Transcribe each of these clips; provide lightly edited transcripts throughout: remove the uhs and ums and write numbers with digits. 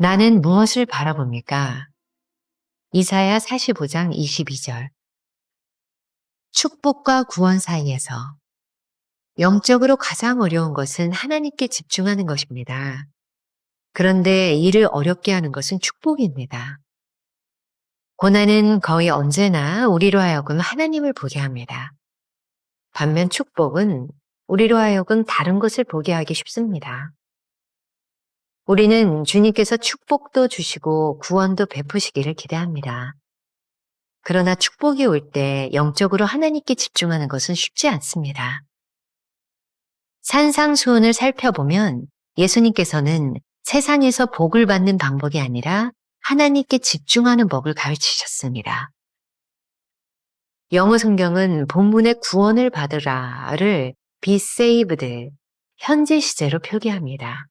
나는 무엇을 바라봅니까? 이사야 45장 22절. 축복과 구원 사이에서 영적으로 가장 어려운 것은 하나님께 집중하는 것입니다. 그런데 이를 어렵게 하는 것은 축복입니다. 고난은 거의 언제나 우리로 하여금 하나님을 보게 합니다. 반면 축복은 우리로 하여금 다른 것을 보게 하기 쉽습니다. 우리는 주님께서 축복도 주시고 구원도 베푸시기를 기대합니다. 그러나 축복이 올 때 영적으로 하나님께 집중하는 것은 쉽지 않습니다. 산상수훈을 살펴보면 예수님께서는 세상에서 복을 받는 방법이 아니라 하나님께 집중하는 법을 가르치셨습니다. 영어 성경은 본문의 구원을 받으라를 be saved, 현재 시제로 표기합니다.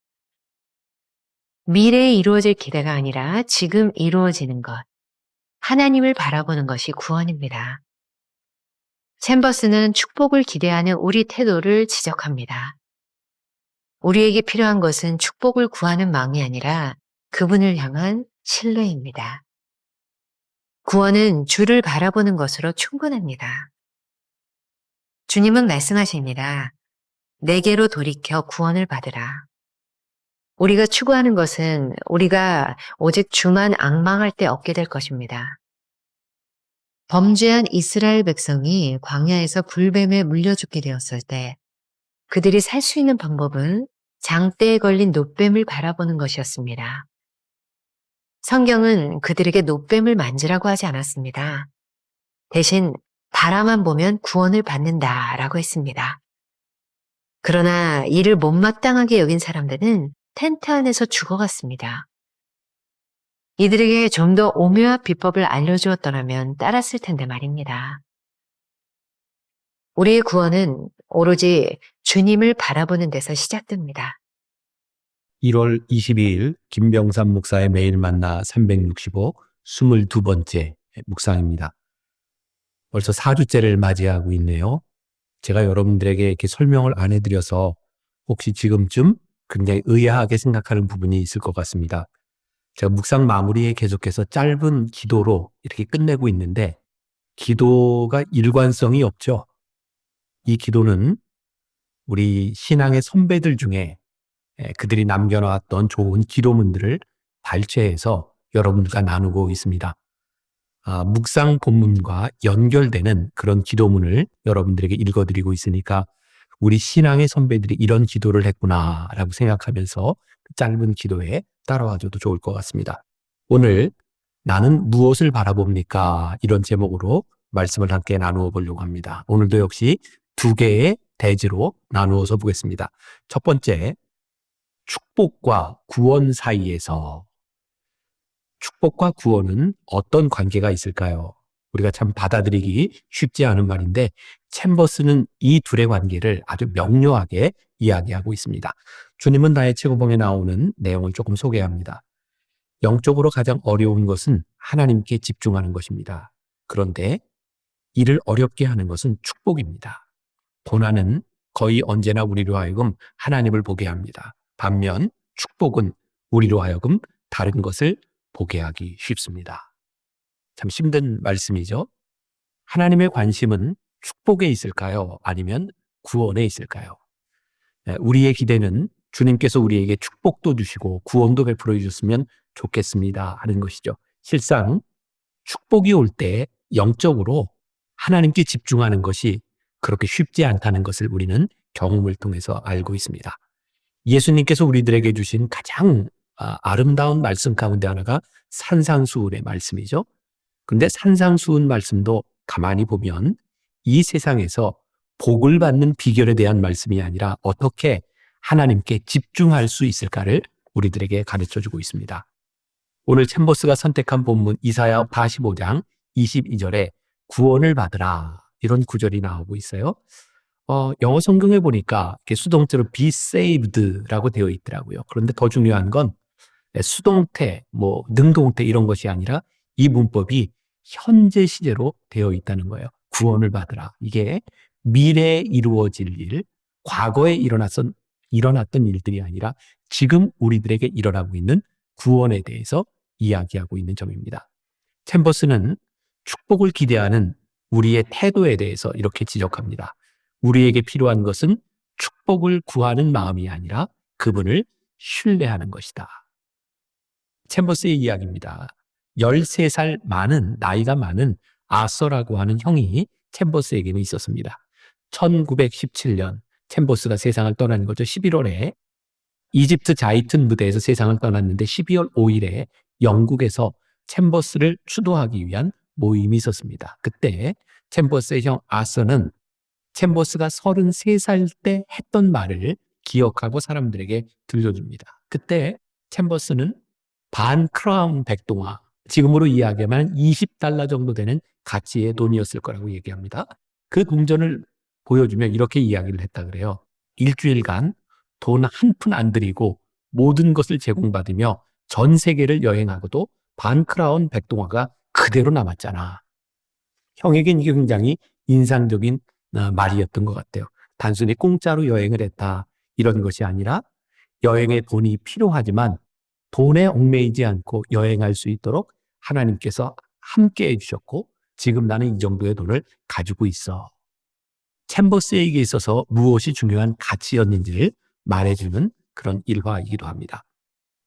미래에 이루어질 기대가 아니라 지금 이루어지는 것, 하나님을 바라보는 것이 구원입니다. 챔버스는 축복을 기대하는 우리 태도를 지적합니다. 우리에게 필요한 것은 축복을 구하는 마음이 아니라 그분을 향한 신뢰입니다. 구원은 주를 바라보는 것으로 충분합니다. 주님은 말씀하십니다. 내게로 돌이켜 구원을 받으라. 우리가 추구하는 것은 우리가 오직 주만 앙망할 때 얻게 될 것입니다. 범죄한 이스라엘 백성이 광야에서 불뱀에 물려 죽게 되었을 때 그들이 살 수 있는 방법은 장대에 걸린 놋뱀을 바라보는 것이었습니다. 성경은 그들에게 놋뱀을 만지라고 하지 않았습니다. 대신 바라만 보면 구원을 받는다라고 했습니다. 그러나 이를 못마땅하게 여긴 사람들은 텐트 안에서 죽어갔습니다. 이들에게 좀 더 오묘한 비법을 알려주었더라면 따랐을 텐데 말입니다. 우리의 구원은 오로지 주님을 바라보는 데서 시작됩니다. 1월 22일 김병삼 목사의 매일 만나 365 22번째 묵상입니다. 벌써 4주째를 맞이하고 있네요. 제가 여러분들에게 이렇게 설명을 안 해드려서 혹시 지금쯤 굉장히 의아하게 생각하는 부분이 있을 것 같습니다. 제가 묵상 마무리에 계속해서 짧은 기도로 이렇게 끝내고 있는데 기도가 일관성이 없죠. 이 기도는 우리 신앙의 선배들 중에 그들이 남겨놓았던 좋은 기도문들을 발췌해서 여러분들과 나누고 있습니다. 묵상 본문과 연결되는 그런 기도문을 여러분들에게 읽어드리고 있으니까 우리 신앙의 선배들이 이런 기도를 했구나라고 생각하면서 짧은 기도에 따라와줘도 좋을 것 같습니다. 오늘 나는 무엇을 바라봅니까? 이런 제목으로 말씀을 함께 나누어 보려고 합니다. 오늘도 역시 두 개의 대지로 나누어서 보겠습니다. 첫 번째, 축복과 구원 사이에서 축복과 구원은 어떤 관계가 있을까요? 우리가 참 받아들이기 쉽지 않은 말인데 챔버스는 이 둘의 관계를 아주 명료하게 이야기하고 있습니다. 주님은 나의 최고봉에 나오는 내용을 조금 소개합니다. 영적으로 가장 어려운 것은 하나님께 집중하는 것입니다. 그런데 이를 어렵게 하는 것은 축복입니다. 고난은 거의 언제나 우리로 하여금 하나님을 보게 합니다. 반면 축복은 우리로 하여금 다른 것을 보게 하기 쉽습니다. 참 힘든 말씀이죠. 하나님의 관심은 축복에 있을까요? 아니면 구원에 있을까요? 우리의 기대는 주님께서 우리에게 축복도 주시고 구원도 베풀어 주셨으면 좋겠습니다 하는 것이죠. 실상 축복이 올 때 영적으로 하나님께 집중하는 것이 그렇게 쉽지 않다는 것을 우리는 경험을 통해서 알고 있습니다. 예수님께서 우리들에게 주신 가장 아름다운 말씀 가운데 하나가 산상수훈의 말씀이죠. 그런데 산상수훈 말씀도 가만히 보면 이 세상에서 복을 받는 비결에 대한 말씀이 아니라 어떻게 하나님께 집중할 수 있을까를 우리들에게 가르쳐주고 있습니다. 오늘 챔버스가 선택한 본문 이사야 45장 22절에 구원을 받으라 이런 구절이 나오고 있어요. 영어 성경에 보니까 이렇게 수동태로 be saved라고 되어 있더라고요. 그런데 더 중요한 건 수동태, 능동태 이런 것이 아니라 이 문법이 현재 시제로 되어 있다는 거예요. 구원을 받으라. 이게 미래에 이루어질 일, 과거에 일어났던 일들이 아니라 지금 우리들에게 일어나고 있는 구원에 대해서 이야기하고 있는 점입니다. 챔버스는 축복을 기대하는 우리의 태도에 대해서 이렇게 지적합니다. 우리에게 필요한 것은 축복을 구하는 마음이 아니라 그분을 신뢰하는 것이다. 챔버스의 이야기입니다. 13살 나이가 많은 아서라고 하는 형이 챔버스에게는 있었습니다. 1917년 챔버스가 세상을 떠나는 거죠. 11월에 이집트 자이튼 무대에서 세상을 떠났는데 12월 5일에 영국에서 챔버스를 추도하기 위한 모임이 있었습니다. 그때 챔버스의 형 아서는 챔버스가 33살 때 했던 말을 기억하고 사람들에게 들려줍니다. 그때 챔버스는 반 크라운 백동화, 지금으로 이야기하면 $20 정도 되는 가치의 돈이었을 거라고 얘기합니다. 그 동전을 보여주며 이렇게 이야기를 했다 그래요. 일주일간 돈 한 푼 안 들이고 모든 것을 제공받으며 전 세계를 여행하고도 반 크라운 백동화가 그대로 남았잖아. 형에겐 이게 굉장히 인상적인 말이었던 것 같아요. 단순히 공짜로 여행을 했다 이런 것이 아니라 여행에 돈이 필요하지만 돈에 얽매이지 않고 여행할 수 있도록 하나님께서 함께 해주셨고 지금 나는 이 정도의 돈을 가지고 있어. 챔버스에게 있어서 무엇이 중요한 가치였는지를 말해주는 그런 일화이기도 합니다.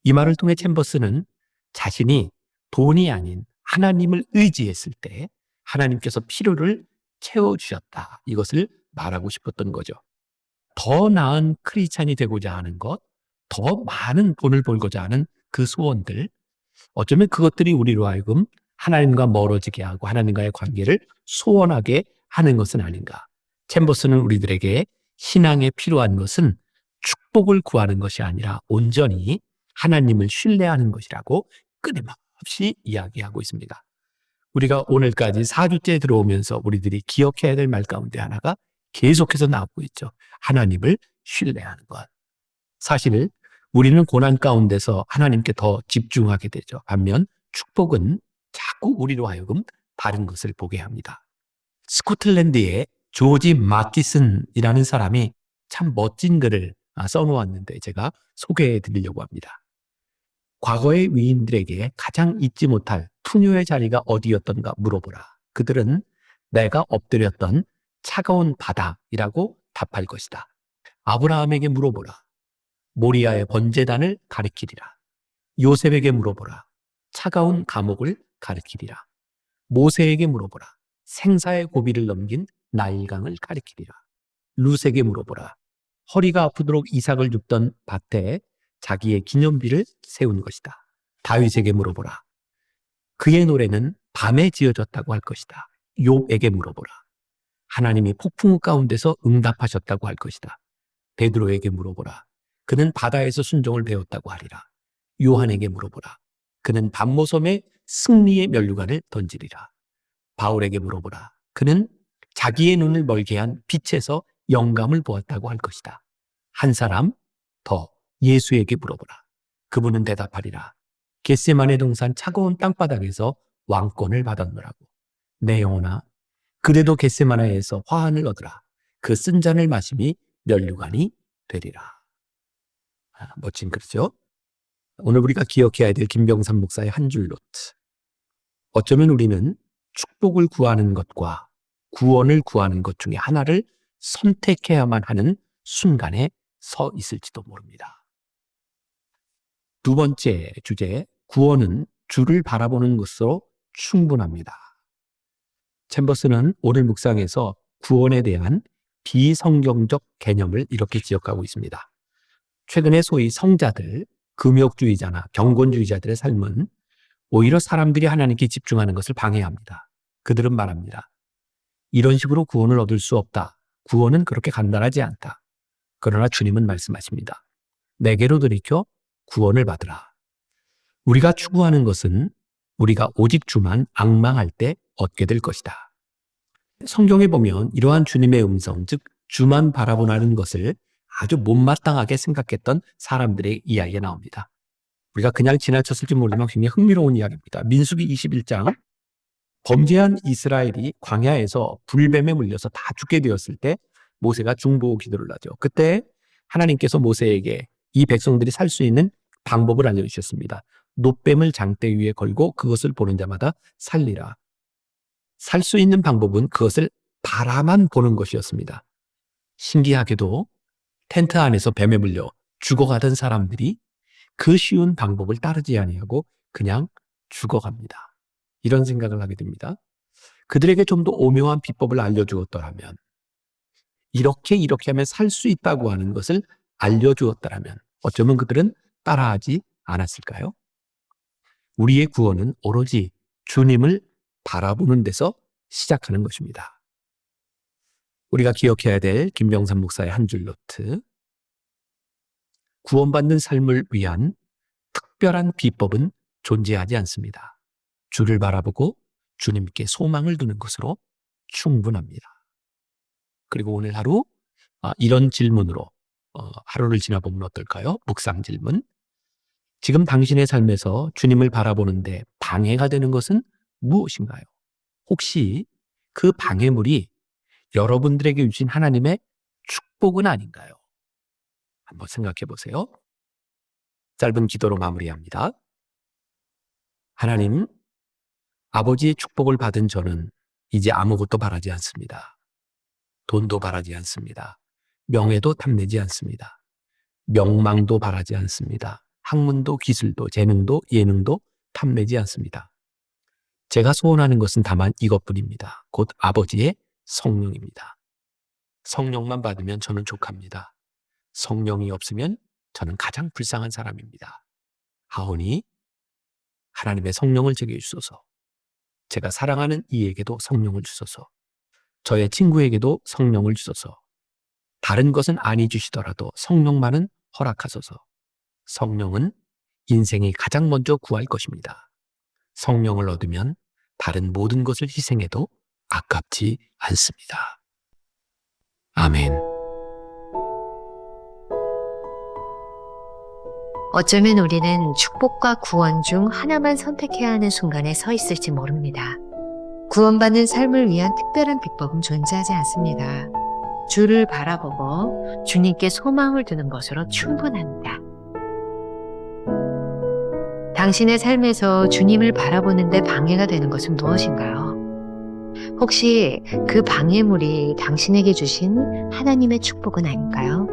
이 말을 통해 챔버스는 자신이 돈이 아닌 하나님을 의지했을 때 하나님께서 필요를 채워주셨다. 이것을 말하고 싶었던 거죠. 더 나은 크리스찬이 되고자 하는 것, 더 많은 돈을 벌고자 하는 그 소원들, 어쩌면 그것들이 우리로 하여금 하나님과 멀어지게 하고 하나님과의 관계를 소원하게 하는 것은 아닌가. 챔버스는 우리들에게 신앙에 필요한 것은 축복을 구하는 것이 아니라 온전히 하나님을 신뢰하는 것이라고 끊임없이 이야기하고 있습니다. 우리가 오늘까지 4주째 들어오면서 우리들이 기억해야 될 말 가운데 하나가 계속해서 나오고 있죠. 하나님을 신뢰하는 것. 사실 우리는 고난 가운데서 하나님께 더 집중하게 되죠. 반면 축복은 자꾸 우리로 하여금 다른 것을 보게 합니다. 스코틀랜드의 조지 마티슨이라는 사람이 참 멋진 글을 써놓았는데 제가 소개해 드리려고 합니다. 과거의 위인들에게 가장 잊지 못할 푸뇨의 자리가 어디였던가 물어보라. 그들은 내가 엎드렸던 차가운 바다이라고 답할 것이다. 아브라함에게 물어보라. 모리아의 번제단을 가리키리라. 요셉에게 물어보라. 차가운 감옥을 가리키리라. 모세에게 물어보라. 생사의 고비를 넘긴 나일강을 가리키리라. 룻에게 물어보라. 허리가 아프도록 이삭을 줍던 밭에 자기의 기념비를 세운 것이다. 다윗에게 물어보라. 그의 노래는 밤에 지어졌다고 할 것이다. 욥에게 물어보라. 하나님이 폭풍 가운데서 응답하셨다고 할 것이다. 베드로에게 물어보라. 그는 바다에서 순종을 배웠다고 하리라. 요한에게 물어보라. 그는 밤모섬에 승리의 면류관을 던지리라. 바울에게 물어보라. 그는 자기의 눈을 멀게 한 빛에서 영감을 보았다고 할 것이다. 한 사람 더 예수에게 물어보라. 그분은 대답하리라. 겟세마네 동산 차가운 땅바닥에서 왕권을 받았노라고. 내 영혼아, 그래도 겟세마네에서 화환을 얻으라. 그 쓴 잔을 마심이 면류관이 되리라. 멋진 글이죠. 오늘 우리가 기억해야 될 김병삼 목사의 한 줄 노트. 어쩌면 우리는 축복을 구하는 것과 구원을 구하는 것 중에 하나를 선택해야만 하는 순간에 서 있을지도 모릅니다. 두 번째 주제, 구원은 주를 바라보는 것으로 충분합니다. 챔버스는 오늘 묵상에서 구원에 대한 비성경적 개념을 이렇게 지적하고 있습니다. 최근에 소위 성자들, 금욕주의자나 경건주의자들의 삶은 오히려 사람들이 하나님께 집중하는 것을 방해합니다. 그들은 말합니다. 이런 식으로 구원을 얻을 수 없다. 구원은 그렇게 간단하지 않다. 그러나 주님은 말씀하십니다. 내게로 들이켜 구원을 받으라. 우리가 추구하는 것은 우리가 오직 주만 앙망할 때 얻게 될 것이다. 성경에 보면 이러한 주님의 음성, 즉 주만 바라보는 것을 아주 못마땅하게 생각했던 사람들의 이야기가 나옵니다. 우리가 그냥 지나쳤을지 모르지만 굉장히 흥미로운 이야기입니다. 민수기 21장, 범죄한 이스라엘이 광야에서 불뱀에 물려서 다 죽게 되었을 때 모세가 중보기도를 하죠. 그때 하나님께서 모세에게 이 백성들이 살 수 있는 방법을 알려주셨습니다. 노뱀을 장대 위에 걸고 그것을 보는 자마다 살리라. 살 수 있는 방법은 그것을 바라만 보는 것이었습니다. 신기하게도 텐트 안에서 뱀에 물려 죽어가던 사람들이 그 쉬운 방법을 따르지 아니하고 그냥 죽어갑니다. 이런 생각을 하게 됩니다. 그들에게 좀 더 오묘한 비법을 알려주었더라면, 이렇게 하면 살 수 있다고 하는 것을 알려주었더라면 어쩌면 그들은 따라하지 않았을까요? 우리의 구원은 오로지 주님을 바라보는 데서 시작하는 것입니다. 우리가 기억해야 될 김병삼 목사의 한 줄 노트. 구원받는 삶을 위한 특별한 비법은 존재하지 않습니다. 주를 바라보고 주님께 소망을 두는 것으로 충분합니다. 그리고 오늘 하루 이런 질문으로 하루를 지나보면 어떨까요? 묵상 질문. 지금 당신의 삶에서 주님을 바라보는데 방해가 되는 것은 무엇인가요? 혹시 그 방해물이 여러분들에게 주신 하나님의 축복은 아닌가요? 한번 생각해 보세요. 짧은 기도로 마무리합니다. 하나님, 아버지의 축복을 받은 저는 이제 아무것도 바라지 않습니다. 돈도 바라지 않습니다. 명예도 탐내지 않습니다. 명망도 바라지 않습니다. 학문도 기술도 재능도 예능도 탐내지 않습니다. 제가 소원하는 것은 다만 이것뿐입니다. 곧 아버지의 성령입니다. 성령만 받으면 저는 족합니다. 성령이 없으면 저는 가장 불쌍한 사람입니다. 하오니 하나님의 성령을 제게 주소서. 제가 사랑하는 이에게도 성령을 주소서. 저의 친구에게도 성령을 주소서. 다른 것은 아니 주시더라도 성령만은 허락하소서. 성령은 인생이 가장 먼저 구할 것입니다. 성령을 얻으면 다른 모든 것을 희생해도 아깝지 않습니다. 아멘. 어쩌면 우리는 축복과 구원 중 하나만 선택해야 하는 순간에 서 있을지 모릅니다. 구원받는 삶을 위한 특별한 비법은 존재하지 않습니다. 주를 바라보고 주님께 소망을 두는 것으로 충분합니다. 당신의 삶에서 주님을 바라보는데 방해가 되는 것은 무엇인가요? 혹시 그 방해물이 당신에게 주신 하나님의 축복은 아닌가요?